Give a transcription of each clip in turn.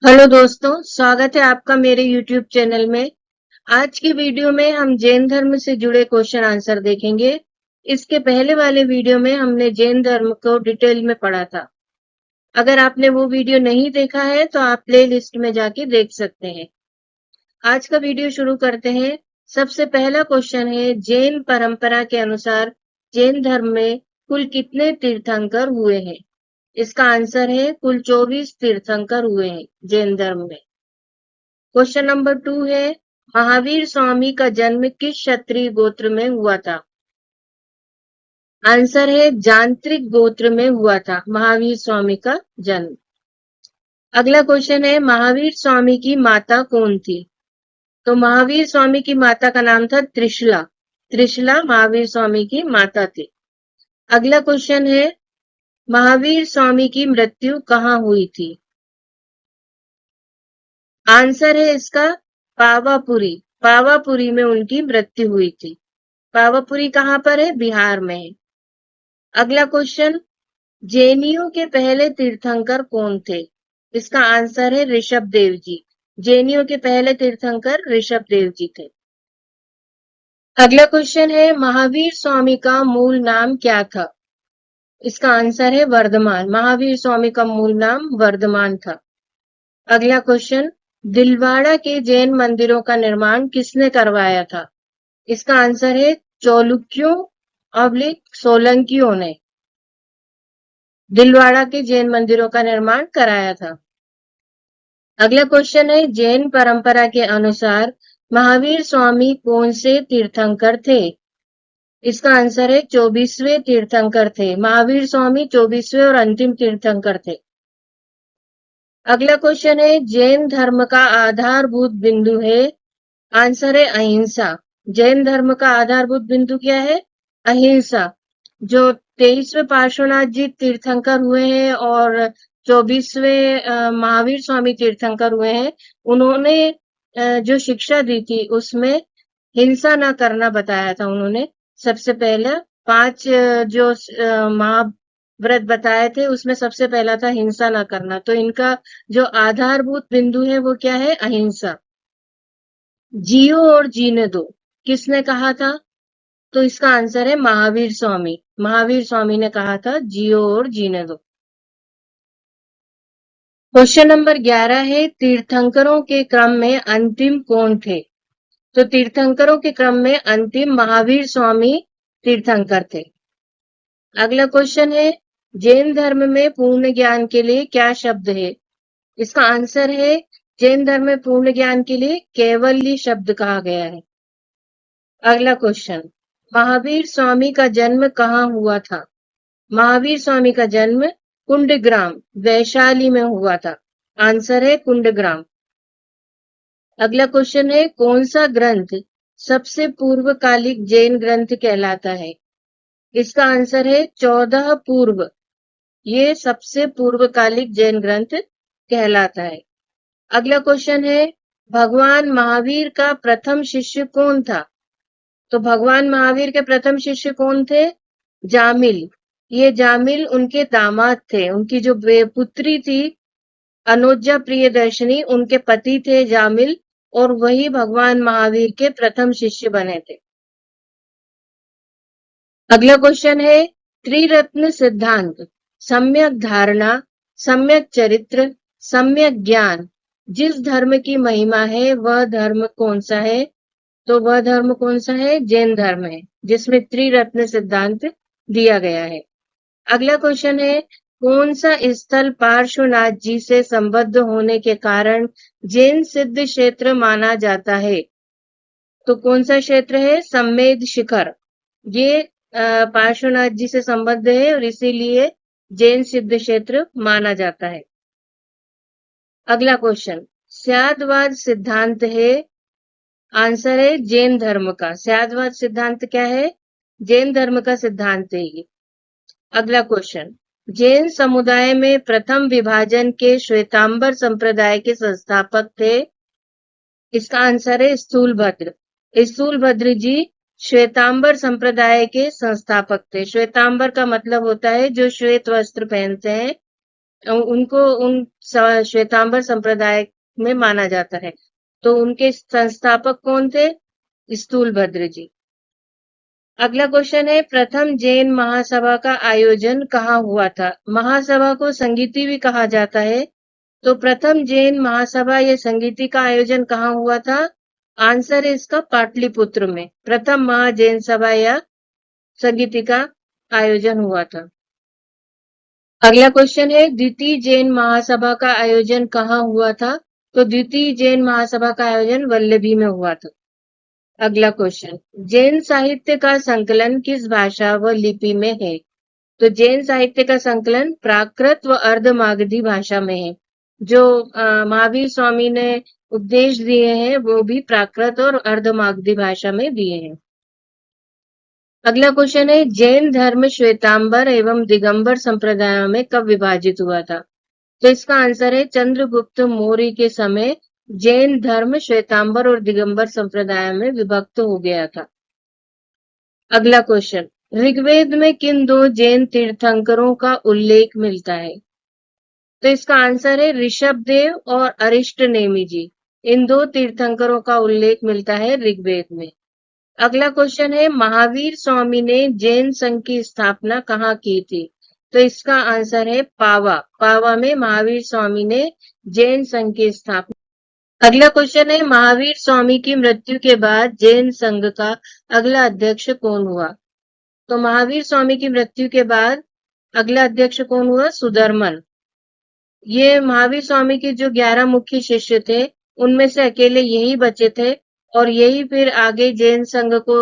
Hello दोस्तों, स्वागत है आपका मेरे YouTube चैनल में। आज की वीडियो में हम जैन धर्म से जुड़े क्वेश्चन आंसर देखेंगे। इसके पहले वाले वीडियो में हमने जैन धर्म को डिटेल में पढ़ा था। अगर आपने वो वीडियो नहीं देखा है तो आप प्ले लिस्ट में जाके देख सकते हैं। आज का वीडियो शुरू करते हैं। सबसे पहला क्वेश्चन है, जैन परंपरा के अनुसार जैन धर्म में कुल कितने तीर्थंकर हुए हैं? इसका आंसर है कुल 24 तीर्थंकर हुए हैं जैन धर्म में। क्वेश्चन नंबर 2 है, महावीर स्वामी का जन्म किस क्षत्रिय गोत्र में हुआ था? आंसर है जांत्रिक गोत्र में हुआ था महावीर स्वामी का जन्म। अगला क्वेश्चन है, महावीर स्वामी की माता कौन थी? तो महावीर स्वामी की माता का नाम था त्रिशला। त्रिशला महावीर स्वामी की माता थी। अगला क्वेश्चन है, महावीर स्वामी की मृत्यु कहाँ हुई थी? आंसर है इसका पावापुरी। पावापुरी में उनकी मृत्यु हुई थी। पावापुरी कहाँ पर है? बिहार में है। अगला क्वेश्चन, जैनियों के पहले तीर्थंकर कौन थे? इसका आंसर है ऋषभ देव जी। जैनियों के पहले तीर्थंकर ऋषभ देव जी थे। अगला क्वेश्चन है, महावीर स्वामी का मूल नाम क्या था? इसका आंसर है वर्धमान। महावीर स्वामी का मूल नाम वर्धमान था। अगला क्वेश्चन, दिलवाड़ा के जैन मंदिरों का निर्माण किसने करवाया था? इसका आंसर है चालुक्यों ऑब्लिक सोलंकियों ने दिलवाड़ा के जैन मंदिरों का निर्माण कराया था। अगला क्वेश्चन है, जैन परंपरा के अनुसार महावीर स्वामी कौन से तीर्थंकर थे? इसका आंसर है 24वें तीर्थंकर थे। महावीर स्वामी 24वें और अंतिम तीर्थंकर थे। अगला क्वेश्चन है, जैन धर्म का आधारभूत बिंदु है? आंसर है अहिंसा। जैन धर्म का आधारभूत बिंदु क्या है? अहिंसा। जो 23वें पार्श्वनाथ जी तीर्थंकर हुए हैं और 24वें महावीर स्वामी तीर्थंकर हुए हैं, उन्होंने जो शिक्षा दी थी उसमें हिंसा न करना बताया था। उन्होंने सबसे पहले 5 जो महाव्रत बताए थे उसमें सबसे पहला था हिंसा न करना। तो इनका जो आधारभूत बिंदु है वो क्या है? अहिंसा। जियो और जीने दो किसने कहा था? तो इसका आंसर है महावीर स्वामी। महावीर स्वामी ने कहा था जियो और जीने दो। क्वेश्चन नंबर 11 है, तीर्थंकरों के क्रम में अंतिम कौन थे? तो तीर्थंकरों के क्रम में अंतिम महावीर स्वामी तीर्थंकर थे। अगला क्वेश्चन है, जैन धर्म में पूर्ण ज्ञान के लिए क्या शब्द है? इसका आंसर है जैन धर्म में पूर्ण ज्ञान के लिए कैवल्य शब्द कहा गया है। अगला क्वेश्चन, महावीर स्वामी का जन्म कहाँ हुआ था? महावीर स्वामी का जन्म कुंडग्राम वैशाली में हुआ था। आंसर है कुंडग्राम। अगला क्वेश्चन है, कौन सा ग्रंथ सबसे पूर्वकालिक जैन ग्रंथ कहलाता है? इसका आंसर है 14 पूर्व। ये सबसे पूर्वकालिक जैन ग्रंथ कहलाता है। अगला क्वेश्चन है, भगवान महावीर का प्रथम शिष्य कौन था? तो भगवान महावीर के प्रथम शिष्य कौन थे? जामिल। ये जामिल उनके दामाद थे। उनकी जो पुत्री थी अनोजा प्रियदर्शनी, उनके पति थे जामिल, और वही भगवान महावीर के प्रथम शिष्य बने थे। अगला क्वेश्चन है, त्रिरत्न सिद्धांत सम्यक धारणा, सम्यक चरित्र, सम्यक ज्ञान जिस धर्म की महिमा है वह धर्म कौन सा है? तो वह धर्म कौन सा है? जैन धर्म है, जिसमें त्रिरत्न सिद्धांत दिया गया है। अगला क्वेश्चन है, कौन सा स्थल पार्श्वनाथ जी से संबद्ध होने के कारण जैन सिद्ध क्षेत्र माना जाता है? तो कौन सा क्षेत्र है? सम्मेद शिखर। ये पार्श्वनाथ जी से संबद्ध है और इसीलिए जैन सिद्ध क्षेत्र माना जाता है। अगला क्वेश्चन, स्यादवाद सिद्धांत है? आंसर है जैन धर्म का। स्यादवाद सिद्धांत क्या है? जैन धर्म का सिद्धांत है ये। अगला क्वेश्चन, जैन समुदाय में प्रथम विभाजन के श्वेतांबर संप्रदाय के संस्थापक थे? इसका आंसर है स्थूलभद्र। स्थूलभद्र जी श्वेतांबर संप्रदाय के संस्थापक थे। श्वेतांबर का मतलब होता है जो श्वेत वस्त्र पहनते हैं, उनको उन श्वेतांबर संप्रदाय में माना जाता है। तो उनके संस्थापक कौन थे? स्थूलभद्र जी। अगला क्वेश्चन है, प्रथम जैन महासभा का आयोजन कहाँ हुआ था? महासभा को संगीति भी कहा जाता है। तो प्रथम जैन महासभा या संगीति का आयोजन कहाँ हुआ था? आंसर है इसका पाटलिपुत्र में प्रथम महाजैन सभा या संगीति का आयोजन हुआ था। अगला क्वेश्चन है, द्वितीय जैन महासभा का आयोजन कहाँ हुआ था? तो द्वितीय जैन महासभा का आयोजन वल्लभी में हुआ था। अगला क्वेश्चन, जैन साहित्य का संकलन किस भाषा व लिपि में है? तो जैन साहित्य का संकलन प्राकृत व अर्धमागधी भाषा में है। जो महावीर स्वामी ने उपदेश दिए हैं वो भी प्राकृत और अर्धमागधी भाषा में दिए हैं। अगला क्वेश्चन है, जैन धर्म श्वेतांबर एवं दिगंबर संप्रदायों में कब विभाजित हुआ था? तो इसका आंसर है चंद्रगुप्त मौर्य के समय जैन धर्म श्वेतांबर और दिगंबर संप्रदाय में विभक्त हो गया था। अगला क्वेश्चन, ऋग्वेद में किन दो जैन तीर्थंकरों का उल्लेख मिलता है? तो इसका आंसर है ऋषभदेव और अरिष्टनेमि जी। इन दो तीर्थंकरों का उल्लेख मिलता है ऋग्वेद में। अगला क्वेश्चन है, महावीर स्वामी ने जैन संघ की स्थापना कहाँ की थी? तो इसका आंसर है पावा। पावा में महावीर स्वामी ने जैन संघ की स्थापना। अगला क्वेश्चन है, महावीर स्वामी की मृत्यु के बाद जैन संघ का अगला अध्यक्ष कौन हुआ? तो महावीर स्वामी की मृत्यु के बाद अगला अध्यक्ष कौन हुआ? सुधर्मन। ये महावीर स्वामी के जो 11 मुख्य शिष्य थे उनमें से अकेले यही बचे थे और यही फिर आगे जैन संघ को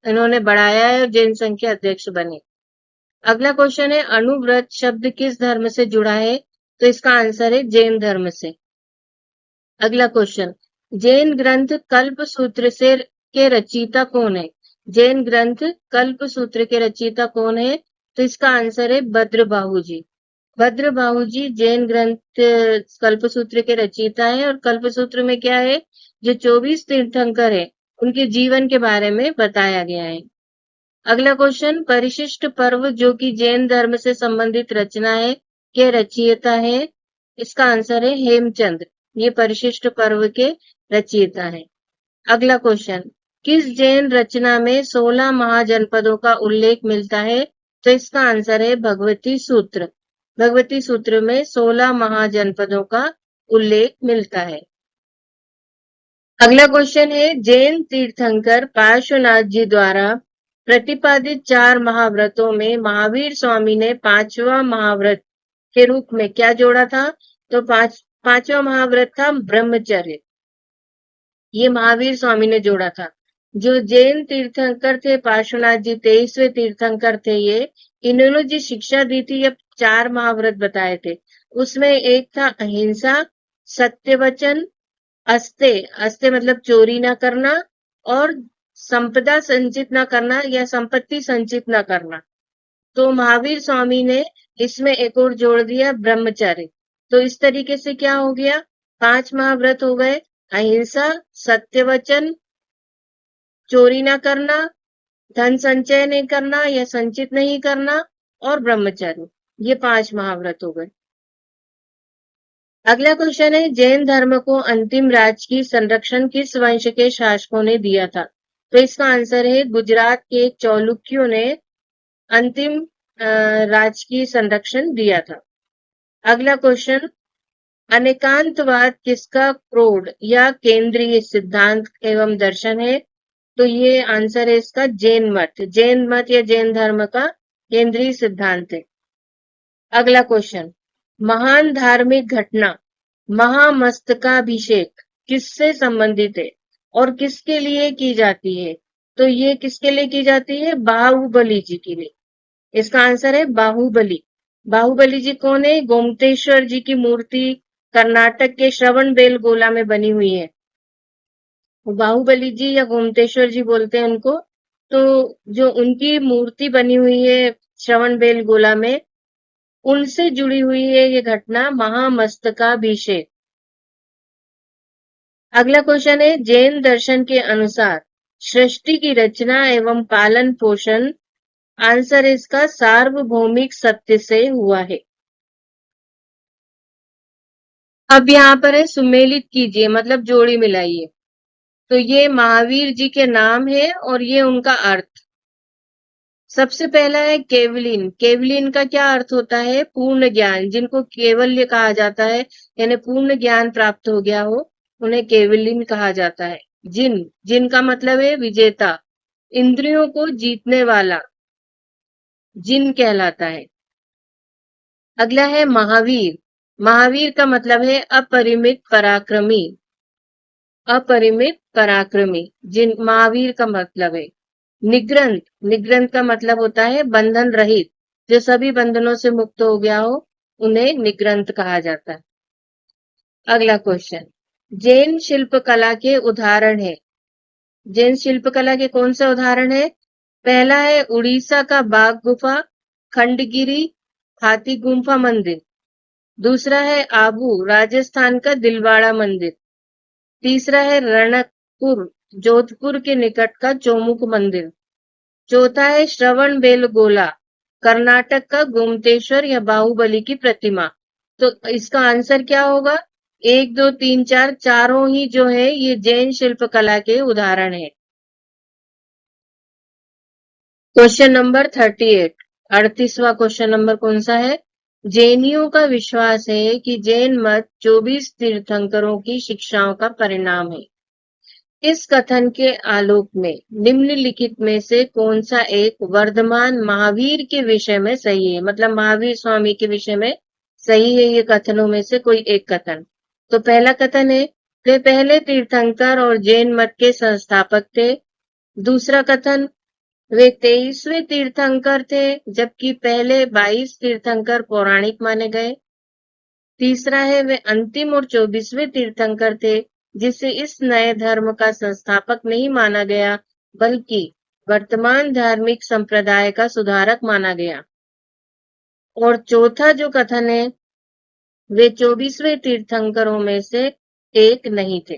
इन्होंने बढ़ाया है और जैन संघ के अध्यक्ष बने। अगला क्वेश्चन है, अणुव्रत शब्द किस धर्म से जुड़ा है? तो इसका आंसर है जैन धर्म से। अगला क्वेश्चन, जैन ग्रंथ कल्प सूत्र से के रचयिता कौन है? जैन ग्रंथ कल्प सूत्र के रचयिता कौन है? तो इसका आंसर है भद्रबाहु जी। भद्रबाहु जी जैन ग्रंथ कल्पसूत्र के रचयिता है और कल्पसूत्र में क्या है? जो 24 तीर्थंकर है उनके जीवन के बारे में बताया गया है। अगला क्वेश्चन, परिशिष्ट पर्व जो कि जैन धर्म से संबंधित रचना है के रचयिता है? इसका आंसर है हेमचंद्र। ये परिशिष्ट पर्व के रचयिता है। अगला क्वेश्चन, किस जैन रचना में 16 महाजनपदों का उल्लेख मिलता है? तो इसका आंसर है भगवती सूत्र। भगवती सूत्र में 16 महाजनपदों का उल्लेख मिलता है। अगला क्वेश्चन है, जैन तीर्थंकर पार्श्वनाथ जी द्वारा प्रतिपादित 4 महाव्रतों में महावीर स्वामी ने 5वां महाव्रत के रूप में क्या जोड़ा था? तो पांचवा महाव्रत था ब्रह्मचर्य। ये महावीर स्वामी ने जोड़ा था। जो जैन तीर्थंकर थे पार्श्वनाथ जी 23वें तीर्थंकर थे ये, इन्होंने जो शिक्षा दी थी ये 4 महाव्रत बताए थे। उसमें एक था अहिंसा, सत्यवचन, अस्ते मतलब चोरी ना करना और संपदा संचित ना करना या संपत्ति संचित ना करना। तो महावीर स्वामी ने इसमें एक और जोड़ दिया ब्रह्मचर्य। तो इस तरीके से क्या हो गया? 5 महाव्रत हो गए, अहिंसा, सत्यवचन, चोरी ना करना, धन संचय नहीं करना या संचित नहीं करना और ब्रह्मचर्य। ये 5 महाव्रत हो गए। अगला क्वेश्चन है, जैन धर्म को अंतिम राजकीय संरक्षण किस वंश के शासकों ने दिया था? तो इसका आंसर है गुजरात के चालुक्यों ने अंतिम राजकीय संरक्षण दिया था। अगला क्वेश्चन, अनेकांतवाद किसका प्रौढ़ या केंद्रीय सिद्धांत एवं दर्शन है? तो ये आंसर है इसका जैन मत। जैन मत या जैन धर्म का केंद्रीय सिद्धांत है। अगला क्वेश्चन, महान धार्मिक घटना महामस्तकाभिषेक किससे संबंधित है और किसके लिए की जाती है? तो ये किसके लिए की जाती है? बाहुबली जी के लिए। इसका आंसर है बाहुबली। बाहुबली जी कौन है? गोमतेश्वर जी की मूर्ति कर्नाटक के श्रवणबेलगोला में बनी हुई है। बाहुबली जी या गोमतेश्वर जी बोलते हैं उनको। तो जो उनकी मूर्ति बनी हुई है श्रवणबेलगोला में, उनसे जुड़ी हुई है ये घटना महामस्तकाभिषेक। अगला क्वेश्चन है, जैन दर्शन के अनुसार सृष्टि की रचना एवं पालन पोषण आंसर इसका सार्वभौमिक सत्य से हुआ है। अब यहाँ पर है सुमेलित कीजिए, मतलब जोड़ी मिलाइए। तो ये महावीर जी के नाम है और ये उनका अर्थ। सबसे पहला है केवलिन। केवलिन का क्या अर्थ होता है? पूर्ण ज्ञान। जिनको केवल्य कहा जाता है, यानी पूर्ण ज्ञान प्राप्त हो गया हो, उन्हें केवलिन कहा जाता है। जिन, जिन का मतलब है विजेता, इंद्रियों को जीतने वाला, जिन कहलाता है। अगला है महावीर। महावीर का मतलब है अपरिमित पराक्रमी। अपरिमित पराक्रमी, जिन महावीर का मतलब है। निग्रंथ, निग्रंथ का मतलब होता है बंधन रहित, जो सभी बंधनों से मुक्त हो गया हो, उन्हें निग्रंथ कहा जाता है। अगला क्वेश्चन, जैन शिल्पकला के उदाहरण है। जैन शिल्पकला के कौन सा उदाहरण है? पहला है उड़ीसा का बाघ गुफा, खंडगिरी, हाथी गुम्फा मंदिर। दूसरा है आबू, राजस्थान का दिलवाड़ा मंदिर। तीसरा है रणकपुर, जोधपुर के निकट का चौमुख मंदिर। चौथा है श्रवण बेलगोला, कर्नाटक का गोमतेश्वर या बाहुबली की प्रतिमा। तो इसका आंसर क्या होगा? 1, 2, 3, 4, चारों ही जो है ये जैन शिल्पकला के उदाहरण है। क्वेश्चन नंबर 38, 38वां क्वेश्चन नंबर कौन सा है? जैनियों का विश्वास है कि जैन मत 24 तीर्थंकरों की शिक्षाओं का परिणाम है। इस कथन के आलोक में निम्नलिखित में से कौन सा एक वर्धमान महावीर के विषय में सही है? मतलब महावीर स्वामी के विषय में सही है ये कथनों में से कोई एक कथन। तो पहला कथन है, वे पहले तीर्थंकर और जैन मत के संस्थापक थे। दूसरा कथन, वे 23वें तीर्थंकर थे, जबकि पहले 22 तीर्थंकर पौराणिक माने गए। तीसरा है, वे अंतिम और 24वें तीर्थंकर थे, जिसे इस नए धर्म का संस्थापक नहीं माना गया, बल्कि वर्तमान धार्मिक संप्रदाय का सुधारक माना गया। और चौथा जो कथन है, वे 24वें तीर्थंकरों में से एक नहीं थे।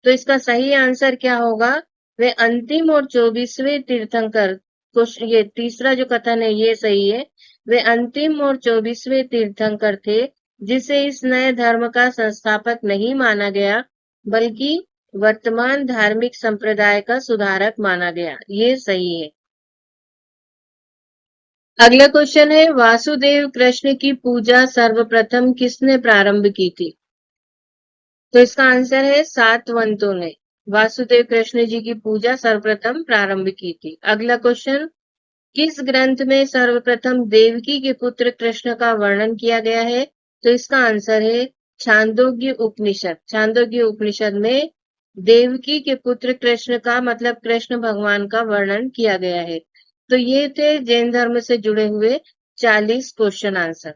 तो इसका सही आंसर क्या होगा? वे अंतिम और 24वें तीर्थंकर, तो ये तीसरा जो कथन है ये सही है। वे अंतिम और 24वें तीर्थंकर थे, जिसे इस नए धर्म का संस्थापक नहीं माना गया, बल्कि वर्तमान धार्मिक संप्रदाय का सुधारक माना गया। ये सही है। अगला क्वेश्चन है, वासुदेव कृष्ण की पूजा सर्वप्रथम किसने प्रारंभ की थी? तो इसका आंसर है सातवंतों ने वासुदेव कृष्ण जी की पूजा सर्वप्रथम प्रारंभ की थी। अगला क्वेश्चन, किस ग्रंथ में सर्वप्रथम देवकी के पुत्र कृष्ण का वर्णन किया गया है? तो इसका आंसर है छांदोग्य उपनिषद। छांदोग्य उपनिषद में देवकी के पुत्र कृष्ण का मतलब कृष्ण भगवान का वर्णन किया गया है। तो ये थे जैन धर्म से जुड़े हुए 40 क्वेश्चन आंसर।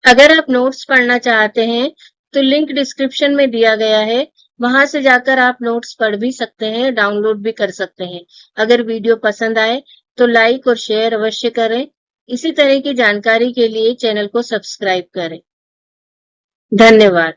अगर आप नोट्स पढ़ना चाहते हैं तो लिंक डिस्क्रिप्शन में दिया गया है, वहां से जाकर आप नोट्स पढ़ भी सकते हैं, डाउनलोड भी कर सकते हैं। अगर वीडियो पसंद आए तो लाइक और शेयर अवश्य करें। इसी तरह की जानकारी के लिए चैनल को सब्सक्राइब करें। धन्यवाद।